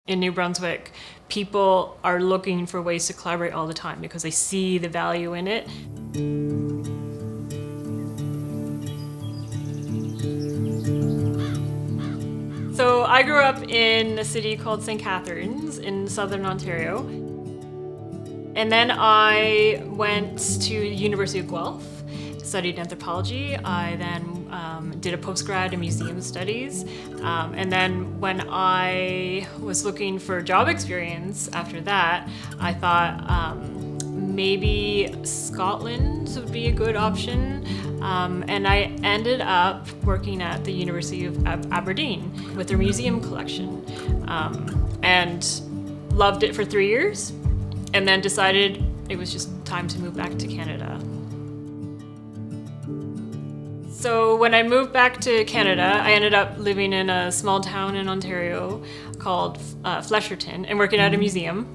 In New Brunswick, people are looking for ways to collaborate all the time because they see the value in it. So I grew up in a city called St. Catharines in southern Ontario. And then I went to the University of Guelph, studied anthropology. I then did a postgrad in museum studies. And then when I was looking for job experience after that, I thought maybe Scotland would be a good option. And I ended up working at the University of Aberdeen with their museum collection and loved it for 3 years, and then decided it was just time to move back to Canada. So when I moved back to Canada, I ended up living in a small town in Ontario called Flesherton and working at a museum.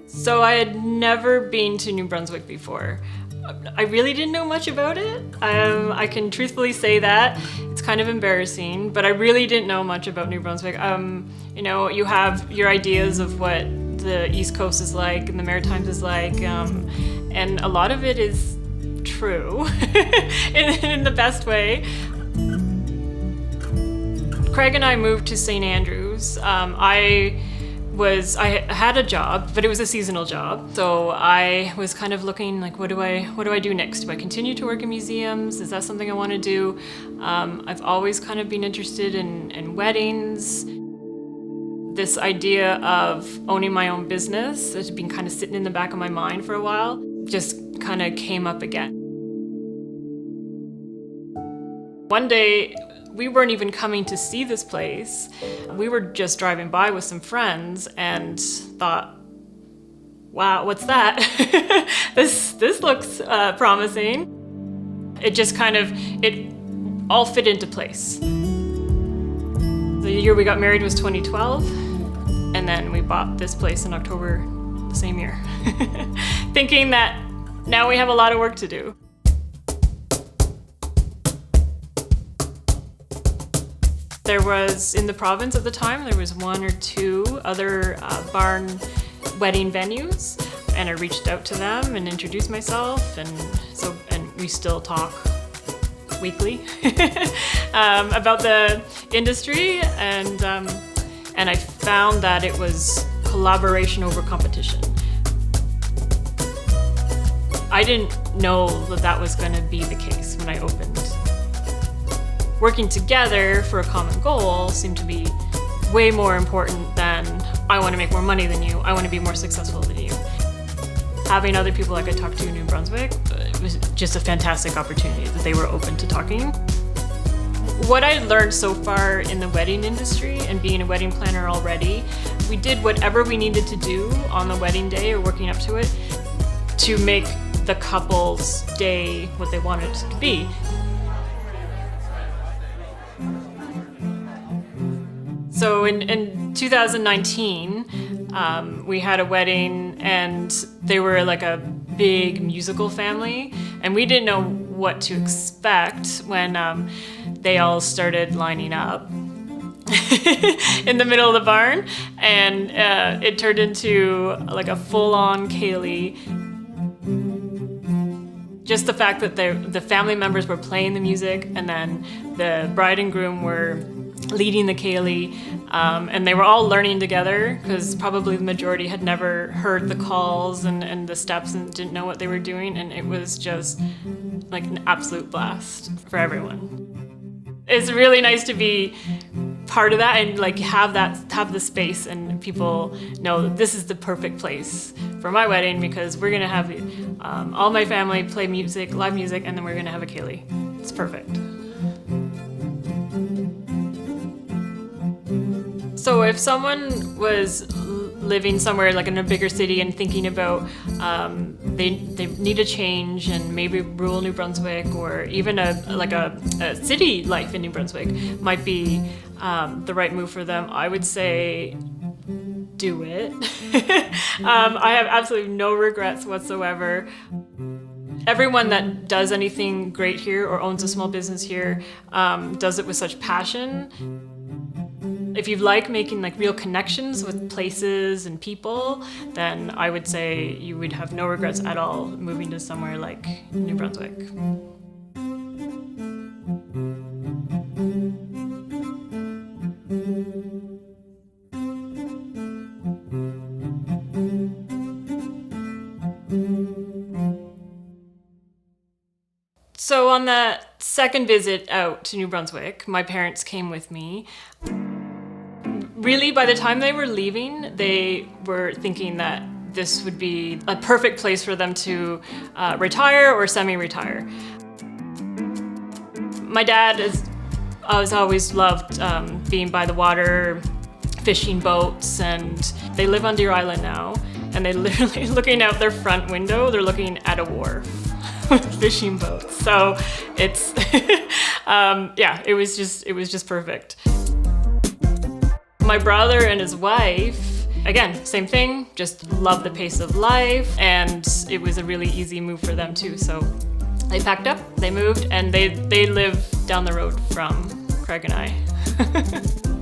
So I had never been to New Brunswick before. I really didn't know much about it. I can truthfully say that. It's kind of embarrassing, but I really didn't know much about New Brunswick. You know, you have your ideas of what the East Coast is like and the Maritimes is like, and a lot of it is true in the best way. Craig and I moved to St. Andrews. I had a job, but it was a seasonal job. So I was kind of looking like, what do I do next? Do I continue to work in museums? Is that something I want to do? I've always kind of been interested in weddings. This idea of owning my own business has been kind of sitting in the back of my mind for a while, just kind of came up again. One day, we weren't even coming to see this place. We were just driving by with some friends and thought, wow, what's that? This looks promising. It just it all fit into place. The year we got married was 2012, and then we bought this place in October the same year, thinking that now we have a lot of work to do. There was, in the province at the time, there was 1 or 2 other barn wedding venues, and I reached out to them and introduced myself, and we still talk weekly about the industry, and I found that it was collaboration over competition. I didn't know that was going to be the case when I opened. Working together for a common goal seemed to be way more important than I want to make more money than you, I want to be more successful than you. Having other people like I talked to in New Brunswick, it was just a fantastic opportunity that they were open to talking. What I learned so far in the wedding industry and being a wedding planner already, we did whatever we needed to do on the wedding day or working up to it to make the couple's day what they wanted it to be. So in 2019, we had a wedding, and they were like a big musical family, and we didn't know what to expect when they all started lining up in the middle of the barn, and it turned into like a full-on ceilidh. Just the fact that the family members were playing the music, and then the bride and groom were leading the ceilidh, and they were all learning together because probably the majority had never heard the calls and the steps and didn't know what they were doing, and it was just like an absolute blast for everyone. It's really nice to be part of that and like have the space, and people know that this is the perfect place for my wedding because we're gonna have all my family play music, live music, and then we're gonna have a ceilidh. It's perfect. So if someone was living somewhere like in a bigger city and thinking about they need a change and maybe rural New Brunswick or even a city life in New Brunswick might be the right move for them, I would say do it. I have absolutely no regrets whatsoever. Everyone that does anything great here or owns a small business here does it with such passion. If you like making like real connections with places and people, then I would say you would have no regrets at all moving to somewhere like New Brunswick. So on that second visit out to New Brunswick, my parents came with me. Really, by the time they were leaving, they were thinking that this would be a perfect place for them to retire or semi-retire. My dad has always loved being by the water, fishing boats, and they live on Deer Island now, and they literally, looking out their front window, they're looking at a wharf with fishing boats. So it's, yeah, it was just perfect. My brother and his wife, again, same thing, just love the pace of life, and it was a really easy move for them too. So they packed up, they moved, and they live down the road from Craig and I.